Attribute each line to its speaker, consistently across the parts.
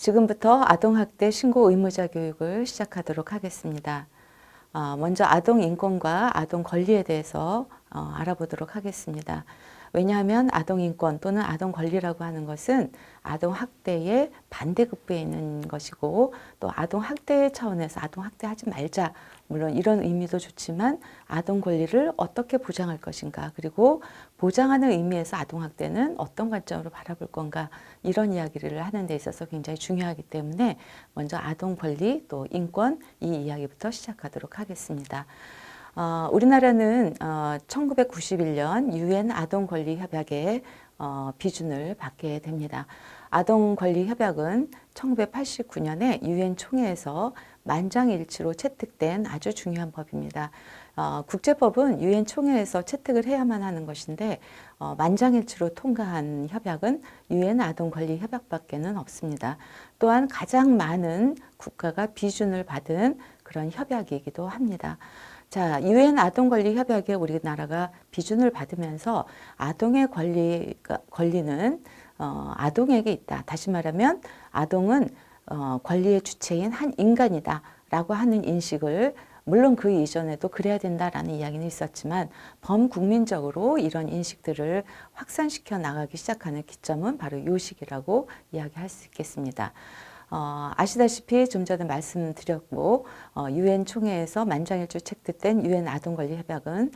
Speaker 1: 지금부터 아동학대 신고 의무자 교육을 시작하도록 하겠습니다. 먼저 아동 인권과 아동 권리에 대해서 알아보도록 하겠습니다. 왜냐하면 아동 인권 또는 아동 권리라고 하는 것은 아동 학대의 반대급부에 있는 것이고, 또 아동 학대 차원에서 아동 학대하지 말자, 물론 이런 의미도 좋지만 아동 권리를 어떻게 보장할 것인가, 그리고 보장하는 의미에서 아동 학대는 어떤 관점으로 바라볼 건가, 이런 이야기를 하는 데 있어서 굉장히 중요하기 때문에 먼저 아동 권리 또 인권 이 이야기부터 시작하도록 하겠습니다. 우리나라는 1991년 유엔 아동권리협약의 비준을 받게 됩니다. 아동권리협약은 1989년에 유엔 총회에서 만장일치로 채택된 아주 중요한 법입니다. 국제법은 유엔 총회에서 채택을 해야만 하는 것인데 만장일치로 통과한 협약은 유엔 아동권리협약밖에는 없습니다. 또한 가장 많은 국가가 비준을 받은 그런 협약이기도 합니다. 자, 유엔 아동권리 협약에 우리나라가 비준을 받으면서 아동의 권리는 아동에게 있다. 다시 말하면 아동은 권리의 주체인 한 인간이다 라고 하는 인식을, 물론 그 이전에도 그래야 된다라는 이야기는 있었지만 범국민적으로 이런 인식들을 확산시켜 나가기 시작하는 기점은 바로 이 시기라고 이야기할 수 있겠습니다. 아시다시피 좀 전에 말씀드렸고 유엔 총회에서 만장일치 채택된 유엔 아동권리협약은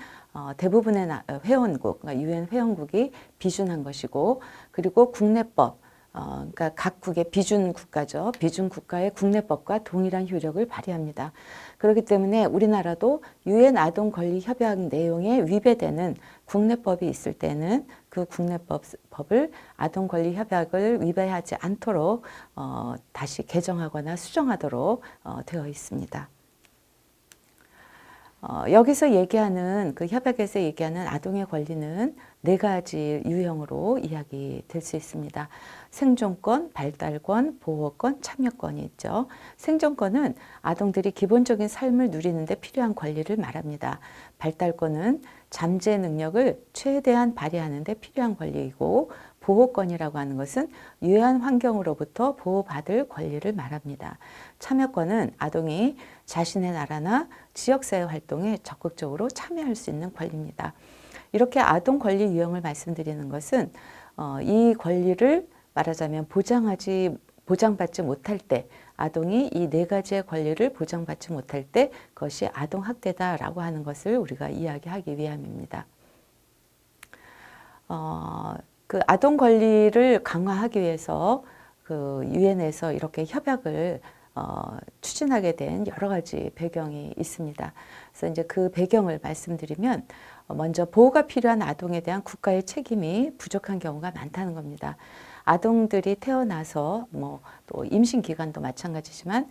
Speaker 1: 대부분의 회원국, 그러니까 유엔 회원국이 비준한 것이고, 그리고 국내법, 그러니까 각국의 비준 국가죠. 비준 국가의 국내법과 동일한 효력을 발휘합니다. 그렇기 때문에 우리나라도 유엔 아동권리협약 내용에 위배되는 국내법이 있을 때는 그 국내법을 아동권리협약을 위배하지 않도록 다시 개정하거나 수정하도록 되어 있습니다. 여기서 얘기하는 그 협약에서 얘기하는 아동의 권리는 네 가지 유형으로 이야기될 수 있습니다. 생존권, 발달권, 보호권, 참여권이 있죠. 생존권은 아동들이 기본적인 삶을 누리는 데 필요한 권리를 말합니다. 발달권은 잠재 능력을 최대한 발휘하는 데 필요한 권리이고, 보호권이라고 하는 것은 유해한 환경으로부터 보호받을 권리를 말합니다. 참여권은 아동이 자신의 나라나 지역사회 활동에 적극적으로 참여할 수 있는 권리입니다. 이렇게 아동 권리 유형을 말씀드리는 것은 이 권리를 말하자면 보장받지 못할 때, 아동이 이 네 가지의 권리를 보장받지 못할 때 그것이 아동학대다라고 하는 것을 우리가 이야기하기 위함입니다. 그 아동 권리를 강화하기 위해서 그 유엔에서 이렇게 협약을 추진하게 된 여러 가지 배경이 있습니다. 그래서 이제 그 배경을 말씀드리면, 먼저 보호가 필요한 아동에 대한 국가의 책임이 부족한 경우가 많다는 겁니다. 아동들이 태어나서 또 임신 기간도 마찬가지지만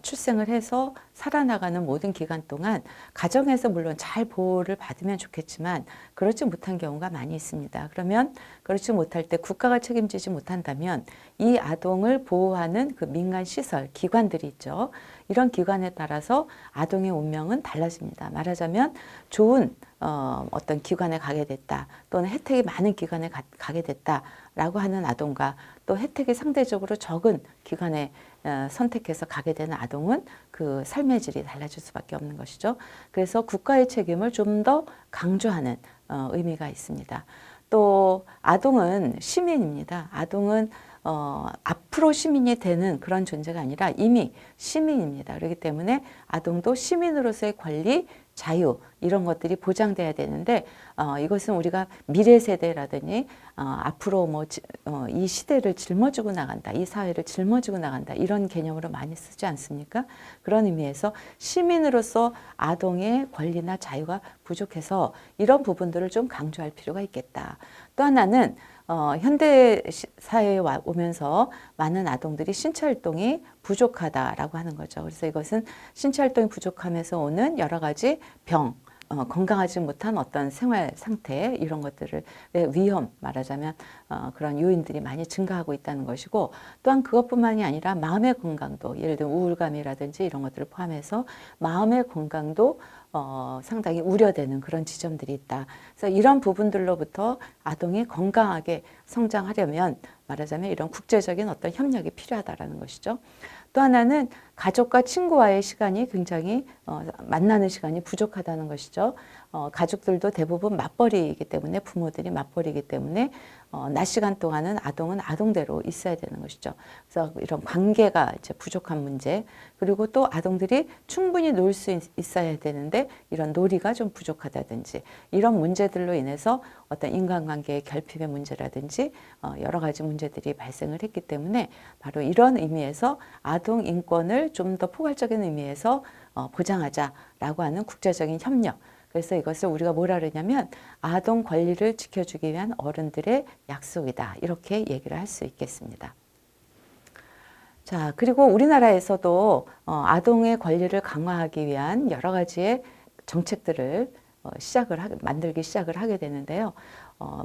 Speaker 1: 출생을 해서 살아나가는 모든 기간 동안 가정에서 물론 잘 보호를 받으면 좋겠지만 그렇지 못한 경우가 많이 있습니다. 그러면 그렇지 못할 때 국가가 책임지지 못한다면 이 아동을 보호하는 그 민간 시설, 기관들이 있죠. 이런 기관에 따라서 아동의 운명은 달라집니다. 말하자면 좋은 어떤 기관에 가게 됐다, 또는 혜택이 많은 기관에 가게 됐다라고 하는 아동과 또 혜택이 상대적으로 적은 기관에 선택해서 가게 되는 아동은 그 삶의 질이 달라질 수밖에 없는 것이죠. 그래서 국가의 책임을 좀 더 강조하는 의미가 있습니다. 또 아동은 시민입니다. 아동은 앞으로 시민이 되는 그런 존재가 아니라 이미 시민입니다. 그렇기 때문에 아동도 시민으로서의 권리, 자유 이런 것들이 보장돼야 되는데 이것은 우리가 미래 세대라더니 앞으로 이 시대를 짊어지고 나간다, 이 사회를 짊어지고 나간다, 이런 개념으로 많이 쓰지 않습니까? 그런 의미에서 시민으로서 아동의 권리나 자유가 부족해서 이런 부분들을 좀 강조할 필요가 있겠다. 또 하나는 현대 사회에 오면서 많은 아동들이 신체 활동이 부족하다라고 하는 거죠. 그래서 이것은 신체 활동이 부족하면서 오는 여러 가지 병, 건강하지 못한 어떤 생활 상태, 이런 것들의 위험, 말하자면 그런 요인들이 많이 증가하고 있다는 것이고, 또한 그것뿐만이 아니라 마음의 건강도, 예를 들면 우울감이라든지 이런 것들을 포함해서 마음의 건강도 상당히 우려되는 그런 지점들이 있다. 그래서 이런 부분들로부터 아동이 건강하게 성장하려면 말하자면 이런 국제적인 어떤 협력이 필요하다라는 것이죠. 또 하나는 가족과 친구와의 시간이 굉장히 만나는 시간이 부족하다는 것이죠. 가족들도 대부분 맞벌이이기 때문에 부모들이 맞벌이이기 때문에 낮 시간 동안은 아동은 아동대로 있어야 되는 것이죠. 그래서 이런 관계가 이제 부족한 문제, 그리고 또 아동들이 충분히 놀 수 있어야 되는데 이런 놀이가 좀 부족하다든지 이런 문제들로 인해서 어떤 인간관계의 결핍의 문제라든지 여러 가지 문제들이 발생을 했기 때문에 바로 이런 의미에서 아동 인권을 좀 더 포괄적인 의미에서 보장하자라고 하는 국제적인 협력. 그래서 이것을 우리가 뭐라 그러냐면 아동 권리를 지켜주기 위한 어른들의 약속이다. 이렇게 얘기를 할 수 있겠습니다. 자, 그리고 우리나라에서도 아동의 권리를 강화하기 위한 여러 가지의 정책들을 만들기 시작을 하게 되는데요.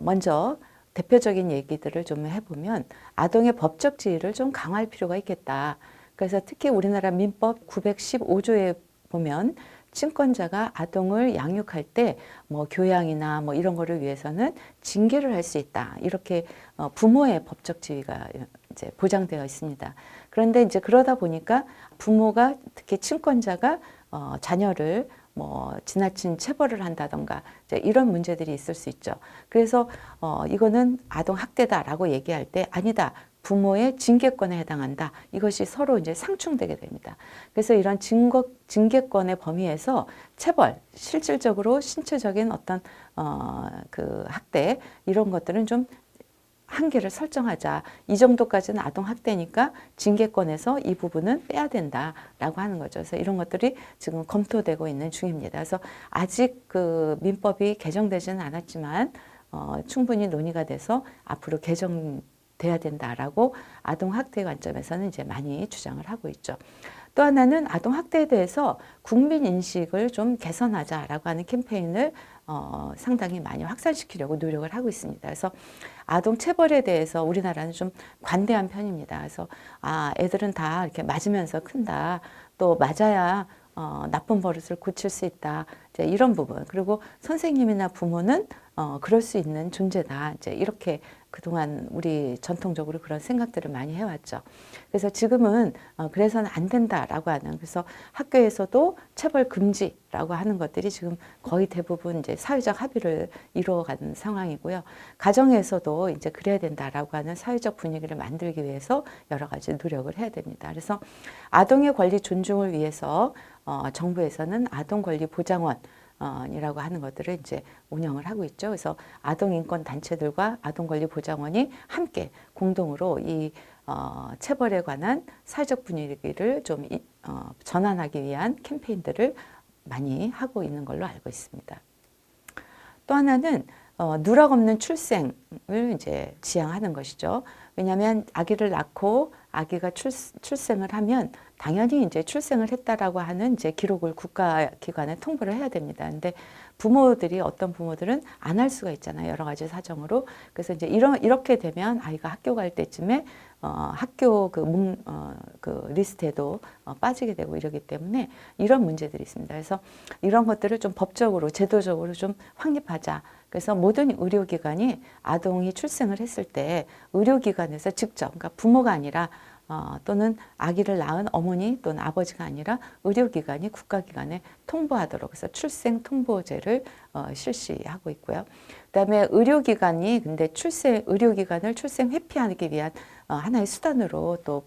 Speaker 1: 먼저 대표적인 얘기들을 좀 해보면 아동의 법적 지위를 좀 강화할 필요가 있겠다. 그래서 특히 우리나라 민법 915조에 보면 친권자가 아동을 양육할 때 뭐 교양이나 뭐 이런 거를 위해서는 징계를 할 수 있다. 이렇게 부모의 법적 지위가 이제 보장되어 있습니다. 그런데 이제 그러다 보니까 부모가 특히 친권자가 자녀를 뭐 지나친 체벌을 한다던가 이제 이런 문제들이 있을 수 있죠. 그래서 이거는 아동 학대다라고 얘기할 때 아니다. 부모의 징계권에 해당한다. 이것이 서로 이제 상충되게 됩니다. 그래서 이런 징계권의 범위에서 체벌, 실질적으로 신체적인 어떤 그 학대 이런 것들은 좀 한계를 설정하자. 이 정도까지는 아동 학대니까 징계권에서 이 부분은 빼야 된다라고 하는 거죠. 그래서 이런 것들이 지금 검토되고 있는 중입니다. 그래서 아직 그 민법이 개정되지는 않았지만 충분히 논의가 돼서 앞으로 개정돼야 된다라고 아동 학대 관점에서는 이제 많이 주장을 하고 있죠. 또 하나는 아동 학대에 대해서 국민 인식을 좀 개선하자라고 하는 캠페인을 상당히 많이 확산시키려고 노력을 하고 있습니다. 그래서 아동 체벌에 대해서 우리나라는 좀 관대한 편입니다. 그래서 애들은 다 이렇게 맞으면서 큰다. 또 맞아야 나쁜 버릇을 고칠 수 있다. 이제 이런 부분. 그리고 선생님이나 부모는 그럴 수 있는 존재다. 이제 이렇게 그동안 우리 전통적으로 그런 생각들을 많이 해왔죠. 그래서 지금은 그래서는 안 된다라고 하는, 그래서 학교에서도 체벌 금지라고 하는 것들이 지금 거의 대부분 이제 사회적 합의를 이루어가는 상황이고요. 가정에서도 이제 그래야 된다라고 하는 사회적 분위기를 만들기 위해서 여러 가지 노력을 해야 됩니다. 그래서 아동의 권리 존중을 위해서 정부에서는 아동 권리 보장원 이라고 하는 것들을 이제 운영을 하고 있죠. 그래서 아동 인권 단체들과 아동 권리 보장원이 함께 공동으로 이 체벌에 관한 사회적 분위기를 좀 전환하기 위한 캠페인들을 많이 하고 있는 걸로 알고 있습니다. 또 하나는 누락 없는 출생을 이제 지향하는 것이죠. 왜냐하면 아기를 낳고 아기가 출생을 하면 당연히 이제 출생을 했다라고 하는 이제 기록을 국가기관에 통보를 해야 됩니다. 근데 부모들이 어떤 부모들은 안 할 수가 있잖아요. 여러 가지 사정으로. 그래서 이제 이렇게 되면 아이가 학교 갈 때쯤에 학교 그 리스트에도 빠지게 되고 이러기 때문에 이런 문제들이 있습니다. 그래서 이런 것들을 좀 법적으로 제도적으로 좀 확립하자. 그래서 모든 의료기관이 아동이 출생을 했을 때 의료기관에서 직접, 그러니까 부모가 아니라 또는 아기를 낳은 어머니 또는 아버지가 아니라 의료기관이 국가기관에 통보하도록 해서 출생 통보제를 실시하고 있고요. 그다음에 의료기관이 근데 의료기관을 출생 회피하기 위한 하나의 수단으로 또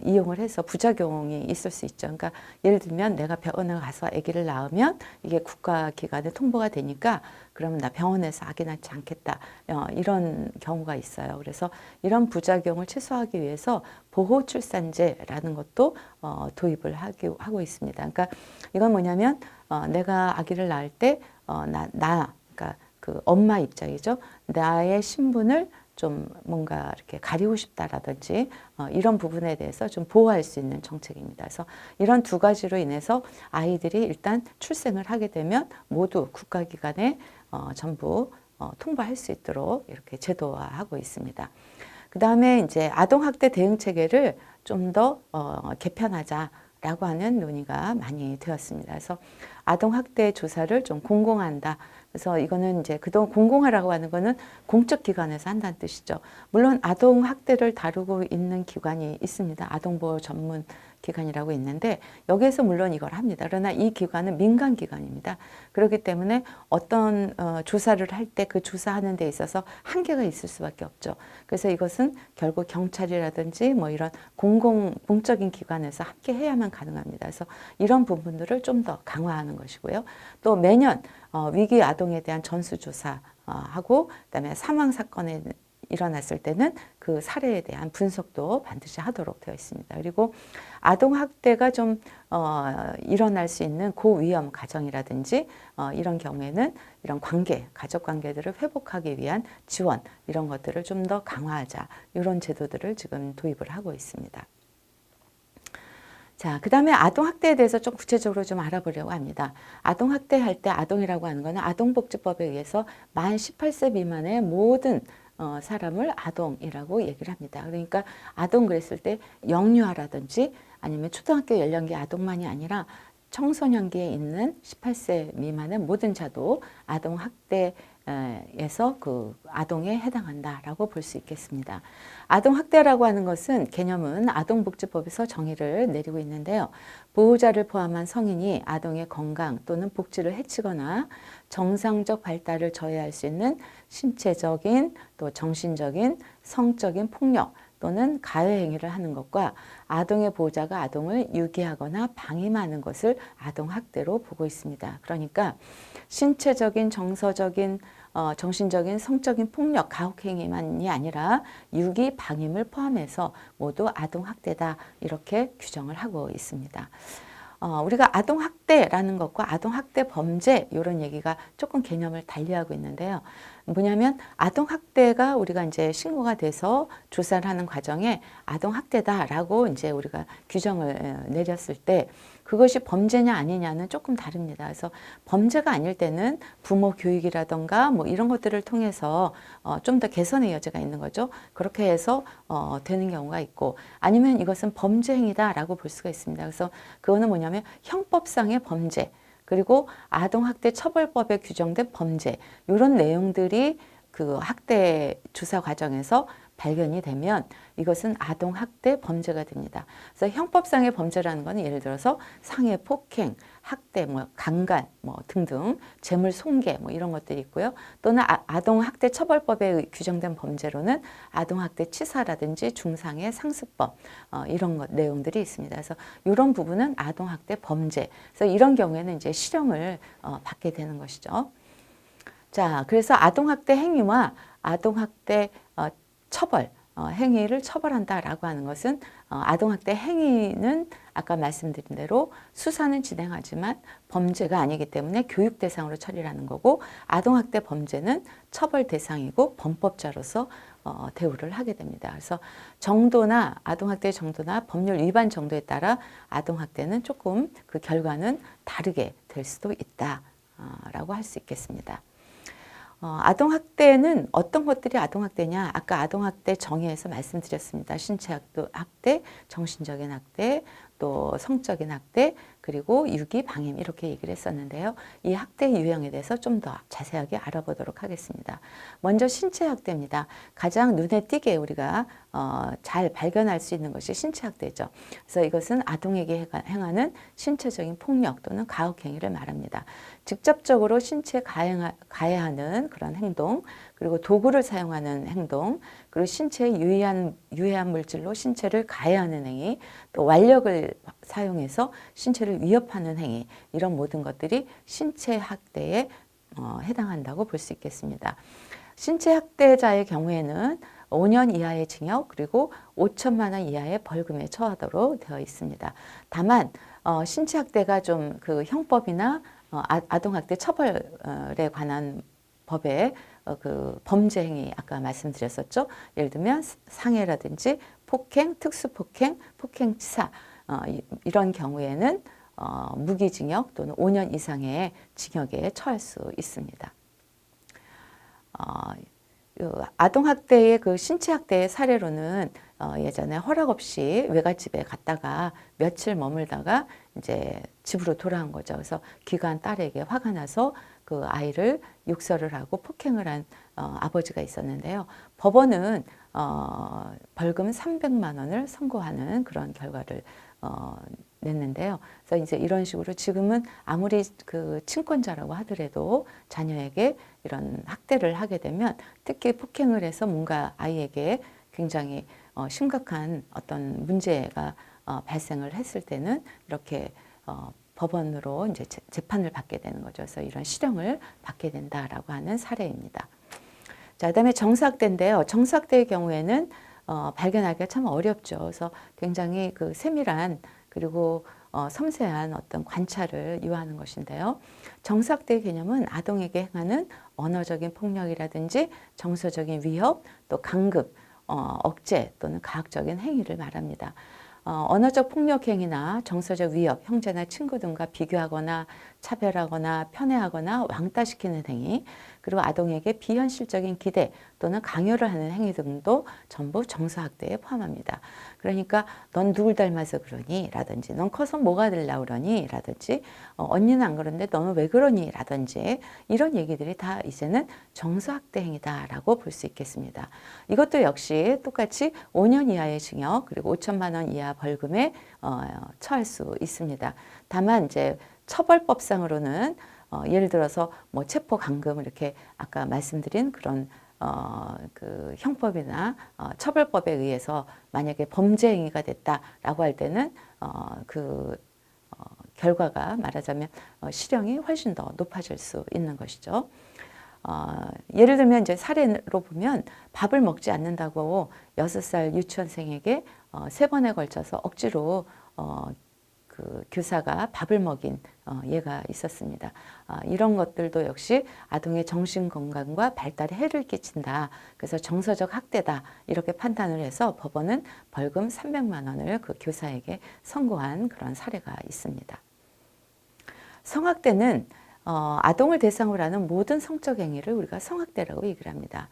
Speaker 1: 이용을 해서 부작용이 있을 수 있죠. 그러니까 예를 들면 내가 병원에 가서 아기를 낳으면 이게 국가기관에 통보가 되니까 그러면 나 병원에서 아기 낳지 않겠다. 이런 경우가 있어요. 그래서 이런 부작용을 최소화하기 위해서 보호출산제라는 것도 도입을 하고 있습니다. 그러니까 이건 뭐냐면 내가 아기를 낳을 때 그러니까 그 엄마 입장이죠. 나의 신분을 좀 뭔가 이렇게 가리고 싶다라든지 이런 부분에 대해서 좀 보호할 수 있는 정책입니다. 그래서 이런 두 가지로 인해서 아이들이 일단 출생을 하게 되면 모두 국가기관에 전부 통보할 수 있도록 이렇게 제도화하고 있습니다. 그 다음에 이제 아동학대 대응 체계를 좀 더 개편하자. 라고 하는 논의가 많이 되었습니다. 그래서 아동학대 조사를 좀 공공화한다. 그래서 이거는 이제 그동안 공공화라고 하는 거는 공적 기관에서 한다는 뜻이죠. 물론 아동학대를 다루고 있는 기관이 있습니다. 아동보호 전문 기관이라고 있는데 여기에서 물론 이걸 합니다. 그러나 이 기관은 민간 기관입니다. 그렇기 때문에 어떤 조사를 할 때 그 조사하는 데 있어서 한계가 있을 수밖에 없죠. 그래서 이것은 결국 경찰이라든지 뭐 이런 공적인 기관에서 함께 해야만 가능합니다. 그래서 이런 부분들을 좀 더 강화하는 것이고요. 또 매년 위기 아동에 대한 전수조사 하고 그다음에 사망 사건에 일어났을 때는 그 사례에 대한 분석도 반드시 하도록 되어 있습니다. 그리고 아동학대가 좀 일어날 수 있는 고위험 가정이라든지 이런 경우에는 이런 관계, 가족 관계들을 회복하기 위한 지원 이런 것들을 좀 더 강화하자 이런 제도들을 지금 도입을 하고 있습니다. 자, 그 다음에 아동학대에 대해서 좀 구체적으로 좀 알아보려고 합니다. 아동학대할 때 아동이라고 하는 것은 아동복지법에 의해서 만 18세 미만의 모든 사람을 아동이라고 얘기를 합니다. 그러니까 아동 그랬을 때 영유아라든지 아니면 초등학교 연령기 아동만이 아니라 청소년기에 있는 18세 미만의 모든 자도 아동학대 에서 그 아동에 해당한다라고 볼 수 있겠습니다. 아동학대라고 하는 것은 개념은 아동복지법에서 정의를 내리고 있는데요. 보호자를 포함한 성인이 아동의 건강 또는 복지를 해치거나 정상적 발달을 저해할 수 있는 신체적인 또 정신적인 성적인 폭력 또는 가해 행위를 하는 것과 아동의 보호자가 아동을 유기하거나 방임하는 것을 아동학대로 보고 있습니다. 그러니까 신체적인, 정서적인, 정신적인, 성적인 폭력, 가혹행위만이 아니라 유기, 방임을 포함해서 모두 아동학대다 이렇게 규정을 하고 있습니다. 우리가 아동학대라는 것과 아동학대 범죄 이런 얘기가 조금 개념을 달리하고 있는데요. 뭐냐면 아동학대가 우리가 이제 신고가 돼서 조사를 하는 과정에 아동학대다라고 이제 우리가 규정을 내렸을 때 그것이 범죄냐 아니냐는 조금 다릅니다. 그래서 범죄가 아닐 때는 부모 교육이라던가 뭐 이런 것들을 통해서 좀 더 개선의 여지가 있는 거죠. 그렇게 해서 되는 경우가 있고 아니면 이것은 범죄 행위다라고 볼 수가 있습니다. 그래서 그거는 뭐냐면 형법상의 범죄 그리고 아동학대 처벌법에 규정된 범죄 이런 내용들이 그 학대 조사 과정에서 발견이 되면 이것은 아동학대 범죄가 됩니다. 그래서 형법상의 범죄라는 것은 예를 들어서 상해, 폭행, 학대, 뭐 강간, 뭐 등등, 재물 손괴 뭐 이런 것들이 있고요. 또는 아동학대 처벌법에 규정된 범죄로는 아동학대 치사라든지 중상해 상습범 이런 것 내용들이 있습니다. 그래서 이런 부분은 아동학대 범죄. 그래서 이런 경우에는 이제 실형을 받게 되는 것이죠. 자, 그래서 아동학대 행위와 아동학대 처벌, 행위를 처벌한다라고 하는 것은 아동학대 행위는 아까 말씀드린 대로 수사는 진행하지만 범죄가 아니기 때문에 교육 대상으로 처리를 하는 거고 아동학대 범죄는 처벌 대상이고 범법자로서 대우를 하게 됩니다. 그래서 정도나 아동학대 정도나 법률 위반 정도에 따라 아동학대는 조금 그 결과는 다르게 될 수도 있다라고 할 수 있겠습니다. 아동학대는 어떤 것들이 아동학대냐? 아까 아동학대 정의에서 말씀드렸습니다. 신체학대, 정신적인 학대, 또 성적인 학대, 그리고 유기, 방임 이렇게 얘기를 했었는데요. 이 학대 유형에 대해서 좀 더 자세하게 알아보도록 하겠습니다. 먼저 신체학대입니다. 가장 눈에 띄게 우리가 잘 발견할 수 있는 것이 신체학대죠. 그래서 이것은 아동에게 행하는 신체적인 폭력 또는 가혹행위를 말합니다. 직접적으로 신체에 가해하는 그런 행동, 그리고 도구를 사용하는 행동, 그리고 신체에 유해한 물질로 신체를 가해하는 행위, 또 완력을 사용해서 신체를 위협하는 행위, 이런 모든 것들이 신체학대에 해당한다고 볼 수 있겠습니다. 신체학대자의 경우에는 5년 이하의 징역 그리고 5천만 원 이하의 벌금에 처하도록 되어 있습니다. 다만 신체학대가 좀 그 형법이나 아동학대 처벌에 관한 법에 그 범죄 행위 아까 말씀드렸었죠. 예를 들면 상해라든지 폭행, 특수폭행, 폭행치사 이런 경우에는 무기징역 또는 5년 이상의 징역에 처할 수 있습니다. 아동학대의 그 신체학대의 사례로는 예전에 허락 없이 외갓집에 갔다가 며칠 머물다가 이제 집으로 돌아온 거죠. 그래서 귀가한 딸에게 화가 나서 그 아이를 욕설을 하고 폭행을 한 아버지가 있었는데요. 법원은 벌금 300만 원을 선고하는 그런 결과를 냈는데요. 그래서 이제 이런 식으로 지금은 아무리 그 친권자라고 하더라도 자녀에게 이런 학대를 하게 되면 특히 폭행을 해서 뭔가 아이에게 굉장히 심각한 어떤 문제가 발생을 했을 때는 이렇게 법원으로 이제 재판을 받게 되는 거죠. 그래서 이런 실형을 받게 된다라고 하는 사례입니다. 자, 그다음에 정서학대인데요. 정서학대의 경우에는 발견하기가 참 어렵죠. 그래서 굉장히 그 세밀한 그리고 섬세한 어떤 관찰을 요하는 것인데요. 정서학대의 개념은 아동에게 행하는 언어적인 폭력이라든지 정서적인 위협, 또 강급, 억제 또는 가학적인 행위를 말합니다. 언어적 폭력 행위나 정서적 위협, 형제나 친구 등과 비교하거나 차별하거나 편애하거나 왕따시키는 행위, 그리고 아동에게 비현실적인 기대 또는 강요를 하는 행위 등도 전부 정서학대에 포함합니다. 그러니까 넌 누굴 닮아서 그러니? 라든지 넌 커서 뭐가 되려고 그러니? 라든지 언니는 안 그런데 너는 왜 그러니? 라든지 이런 얘기들이 다 이제는 정서학대 행위다라고 볼 수 있겠습니다. 이것도 역시 똑같이 5년 이하의 징역 그리고 5천만 원 이하 벌금에 처할 수 있습니다. 다만 이제 처벌법상으로는 예를 들어서 뭐 체포 감금 이렇게 아까 말씀드린 그런 그 형법이나 처벌법에 의해서 만약에 범죄 행위가 됐다라고 할 때는 결과가 말하자면 실형이 훨씬 더 높아질 수 있는 것이죠. 예를 들면 이제 사례로 보면 밥을 먹지 않는다고 6살 유치원생에게 3번에 걸쳐서 억지로 그 교사가 밥을 먹인 예가 있었습니다. 이런 것들도 역시 아동의 정신 건강과 발달에 해를 끼친다. 그래서 정서적 학대다. 이렇게 판단을 해서 법원은 벌금 300만 원을 그 교사에게 선고한 그런 사례가 있습니다. 성학대는 아동을 대상으로 하는 모든 성적 행위를 우리가 성학대라고 얘기를 합니다.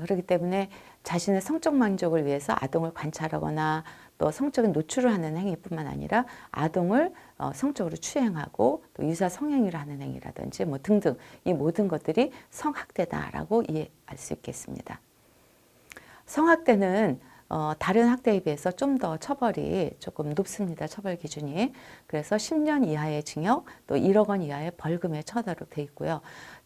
Speaker 1: 그렇기 때문에 자신의 성적 만족을 위해서 아동을 관찰하거나 또 성적인 노출을 하는 행위뿐만 아니라 아동을 성적으로 추행하고 또 유사 성행위를 하는 행위라든지 뭐 등등 이 모든 것들이 성학대다라고 이해할 수 있겠습니다. 성학대는 다른 학대에 비해서 좀 더 처벌이 조금 높습니다. 처벌 기준이. 그래서 10년 이하의 징역 또 1억 원 이하의 벌금에 처하도록 되어 있고요.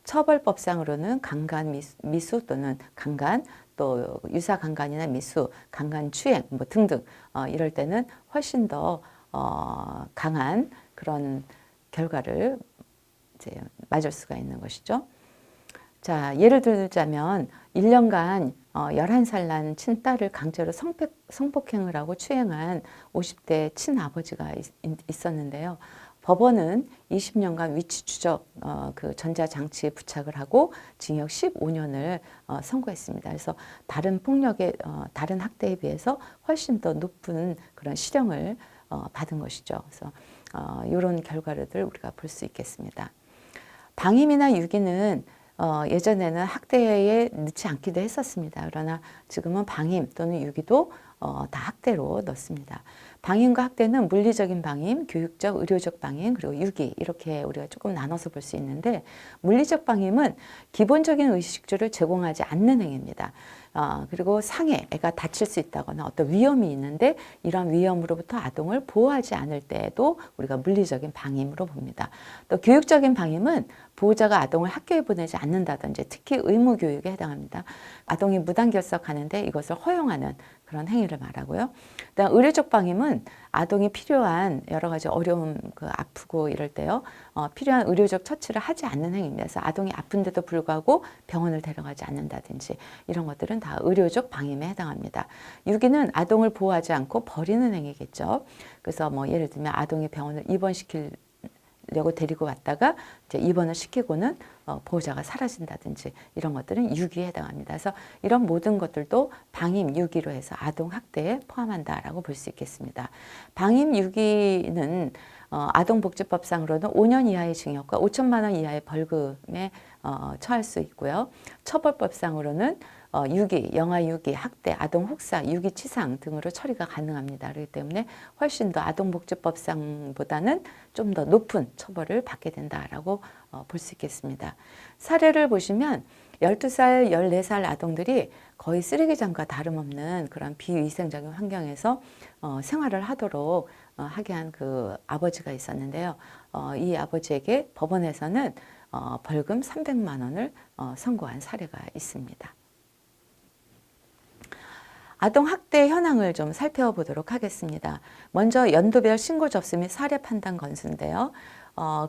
Speaker 1: 처벌법상으로는 강간 미수 또는 강간 또 유사 강간이나 미수, 강간 추행 뭐 등등 이럴 때는 훨씬 더 강한 그런 결과를 이제 맞을 수가 있는 것이죠. 자, 예를 들자면 1년간 11살 난 친딸을 강제로 성폭행을 하고 추행한 50대 친아버지가 있었는데요. 법원은 20년간 위치 추적 그 전자장치에 부착을 하고 징역 15년을 선고했습니다. 그래서 다른 폭력의 다른 학대에 비해서 훨씬 더 높은 그런 실형을 받은 것이죠. 그래서 이런 결과를 우리가 볼 수 있겠습니다. 방임이나 유기는 예전에는 학대에 넣지 않기도 했었습니다. 그러나 지금은 방임 또는 유기도 다 학대로 넣습니다. 방임과 학대는 물리적인 방임, 교육적, 의료적 방임, 그리고 유기 이렇게 우리가 조금 나눠서 볼 수 있는데 물리적 방임은 기본적인 의식주를 제공하지 않는 행위입니다. 그리고 상해, 애가 다칠 수 있다거나 어떤 위험이 있는데 이런 위험으로부터 아동을 보호하지 않을 때에도 우리가 물리적인 방임으로 봅니다. 또 교육적인 방임은 보호자가 아동을 학교에 보내지 않는다든지 특히 의무교육에 해당합니다. 아동이 무단결석하는데 이것을 허용하는 그런 행위를 말하고요. 그다음 의료적 방임은 아동이 필요한 여러 가지 어려움, 아프고 이럴 때요. 필요한 의료적 처치를 하지 않는 행위입니다. 그래서 아동이 아픈데도 불구하고 병원을 데려가지 않는다든지 이런 것들은 다 의료적 방임에 해당합니다. 유기는 아동을 보호하지 않고 버리는 행위겠죠. 그래서 뭐 예를 들면 아동이 병원을 입원시킬 하려고 데리고 왔다가 이제 입원을 시키고는 보호자가 사라진다든지 이런 것들은 유기에 해당합니다. 그래서 이런 모든 것들도 방임 유기로 해서 아동 학대에 포함한다라고 볼 수 있겠습니다. 방임 유기는 아동복지법상으로는 5년 이하의 징역과 5천만 원 이하의 벌금에 처할 수 있고요. 처벌법상으로는 유기, 영아 유기, 학대, 아동 혹사, 유기치상 등으로 처리가 가능합니다. 그렇기 때문에 훨씬 더 아동복지법상보다는 좀 더 높은 처벌을 받게 된다라고 볼 수 있겠습니다. 사례를 보시면 12살, 14살 아동들이 거의 쓰레기장과 다름없는 그런 비위생적인 환경에서 생활을 하도록 하게 한 그 아버지가 있었는데요. 이 아버지에게 법원에서는 벌금 300만 원을 선고한 사례가 있습니다. 아동학대 현황을 좀 살펴보도록 하겠습니다. 먼저 연도별 신고 접수 및 사례 판단 건수인데요.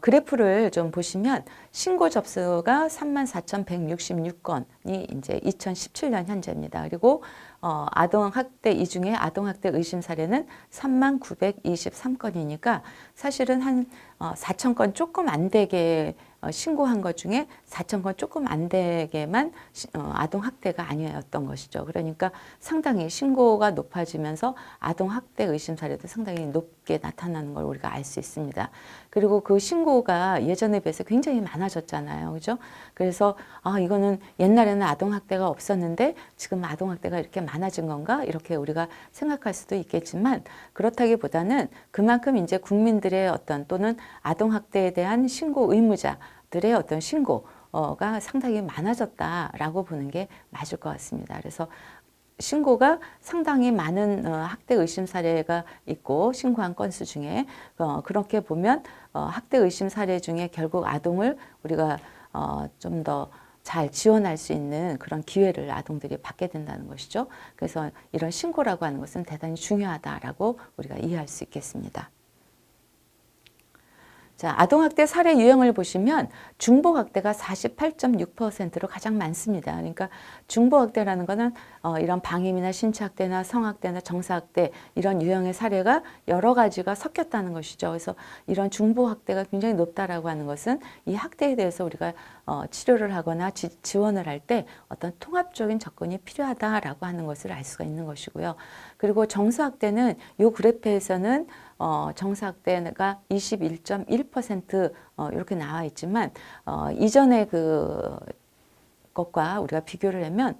Speaker 1: 그래프를 좀 보시면 신고 접수가 34,166건이 이제 2017년 현재입니다. 그리고 아동학대 이 중에 아동학대 의심 사례는 39,923건이니까 사실은 한 4,000건 조금 안 되게 신고한 것 중에 4,000건 조금 안 되게만 아동학대가 아니었던 것이죠. 그러니까 상당히 신고가 높아지면서 아동학대 의심 사례도 상당히 높게 나타나는 걸 우리가 알 수 있습니다. 그리고 그 신고가 예전에 비해서 굉장히 많아졌잖아요. 그죠? 그래서 이거는 옛날에는 아동학대가 없었는데 지금 아동학대가 이렇게 많아진 건가? 이렇게 우리가 생각할 수도 있겠지만 그렇다기보다는 그만큼 이제 국민들의 어떤 또는 아동학대에 대한 신고 의무자들의 어떤 신고가 상당히 많아졌다라고 보는 게 맞을 것 같습니다. 그래서 신고가 상당히 많은 학대 의심 사례가 있고 신고한 건수 중에 그렇게 보면 학대 의심 사례 중에 결국 아동을 우리가 좀 더 잘 지원할 수 있는 그런 기회를 아동들이 받게 된다는 것이죠. 그래서 이런 신고라고 하는 것은 대단히 중요하다라고 우리가 이해할 수 있겠습니다. 자, 아동학대 사례 유형을 보시면 중복학대가 48.6%로 가장 많습니다. 그러니까 중복학대라는 것은 이런 방임이나 신체학대나 성학대나 정사학대 이런 유형의 사례가 여러 가지가 섞였다는 것이죠. 그래서 이런 중복학대가 굉장히 높다라고 하는 것은 이 학대에 대해서 우리가 치료를 하거나 지원을 할 때 어떤 통합적인 접근이 필요하다라고 하는 것을 알 수가 있는 것이고요. 그리고 정사학대는 이 그래프에서는 정사학대가 21.1% 이렇게 나와 있지만 이전의 그 것과 우리가 비교를 하면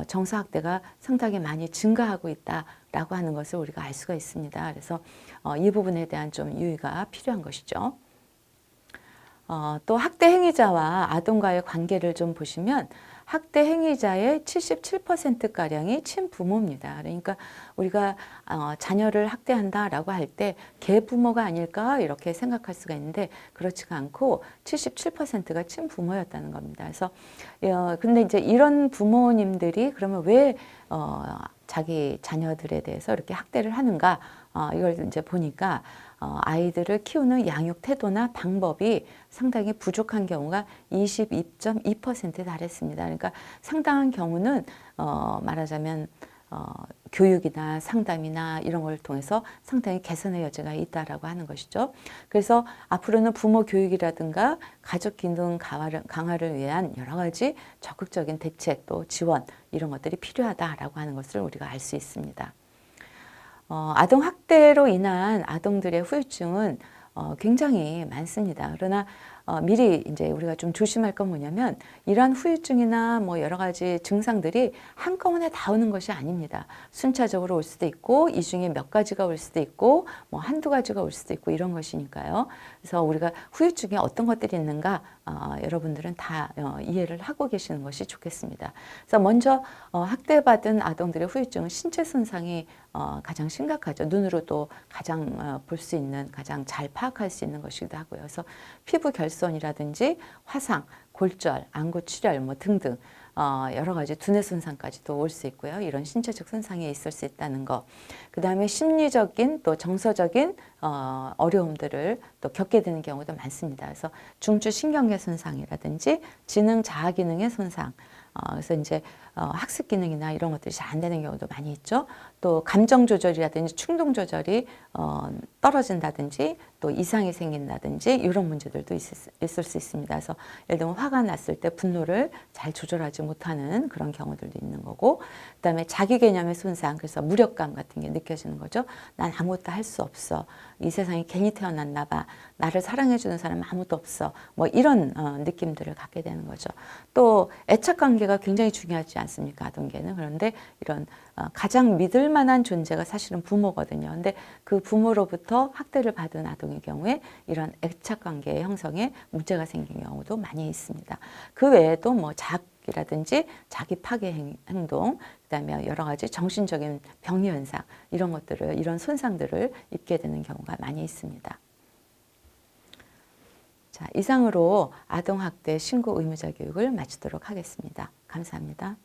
Speaker 1: 정사학대가 상당히 많이 증가하고 있다라고 하는 것을 우리가 알 수가 있습니다. 그래서 이 부분에 대한 좀 유의가 필요한 것이죠. 또 학대 행위자와 아동과의 관계를 좀 보시면 학대 행위자의 77%가량이 친부모입니다. 그러니까 우리가 자녀를 학대한다라고 할 때 계부모가 아닐까 이렇게 생각할 수가 있는데 그렇지가 않고 77%가 친부모였다는 겁니다. 그래서 근데 이제 이런 부모님들이 그러면 왜 자기 자녀들에 대해서 이렇게 학대를 하는가 이걸 이제 보니까 아이들을 키우는 양육 태도나 방법이 상당히 부족한 경우가 22.2%에 달했습니다. 그러니까 상당한 경우는 말하자면 교육이나 상담이나 이런 걸 통해서 상당히 개선의 여지가 있다라고 하는 것이죠. 그래서 앞으로는 부모 교육이라든가 가족 기능 강화를 위한 여러 가지 적극적인 대책 또 지원 이런 것들이 필요하다라고 하는 것을 우리가 알 수 있습니다. 아동 학대로 인한 아동들의 후유증은 굉장히 많습니다. 그러나 미리 이제 우리가 좀 조심할 건 뭐냐면 이러한 후유증이나 뭐 여러 가지 증상들이 한꺼번에 다 오는 것이 아닙니다. 순차적으로 올 수도 있고 이 중에 몇 가지가 올 수도 있고 뭐 한두 가지가 올 수도 있고 이런 것이니까요. 그래서 우리가 후유증에 어떤 것들이 있는가 여러분들은 다 이해를 하고 계시는 것이 좋겠습니다. 그래서 먼저 학대받은 아동들의 후유증은 신체 손상이 가장 심각하죠. 눈으로도 가장 볼 수 있는 가장 잘 파악할 수 있는 것이기도 하고요. 그래서 피부 결손이라든지 화상, 골절, 안구 출혈 뭐 등등 여러 가지 두뇌 손상까지도 올 수 있고요. 이런 신체적 손상이 있을 수 있다는 거. 그 다음에 심리적인 또 정서적인 어려움들을 또 겪게 되는 경우도 많습니다. 그래서 중추신경계 손상이라든지 지능 자아 기능의 손상, 그래서 이제 학습 기능이나 이런 것들이 잘 안 되는 경우도 많이 있죠. 또 감정 조절이라든지 충동 조절이 떨어진다든지 또 이상이 생긴다든지 이런 문제들도 있을 수 있습니다. 그래서 예를 들면 화가 났을 때 분노를 잘 조절하지 못하는 그런 경우들도 있는 거고, 그다음에 자기 개념의 손상, 그래서 무력감 같은 게 느껴지는 거죠. 난 아무것도 할 수 없어. 이 세상에 괜히 태어났나 봐. 나를 사랑해주는 사람 아무도 없어. 뭐 이런 느낌들을 갖게 되는 거죠. 또 애착 관계가 굉장히 중요하지 않습니까? 아동계는. 그런데 이런 가장 믿을 만한 존재가 사실은 부모거든요. 근데 그 부모로부터 학대를 받은 아동의 경우에 이런 애착 관계의 형성에 문제가 생긴 경우도 많이 있습니다. 그 외에도 뭐 자학이라든지 자기 파괴 행동, 그다음에 여러 가지 정신적인 병리 현상 이런 것들을 이런 손상들을 입게 되는 경우가 많이 있습니다. 자, 이상으로 아동학대 신고 의무자 교육을 마치도록 하겠습니다. 감사합니다.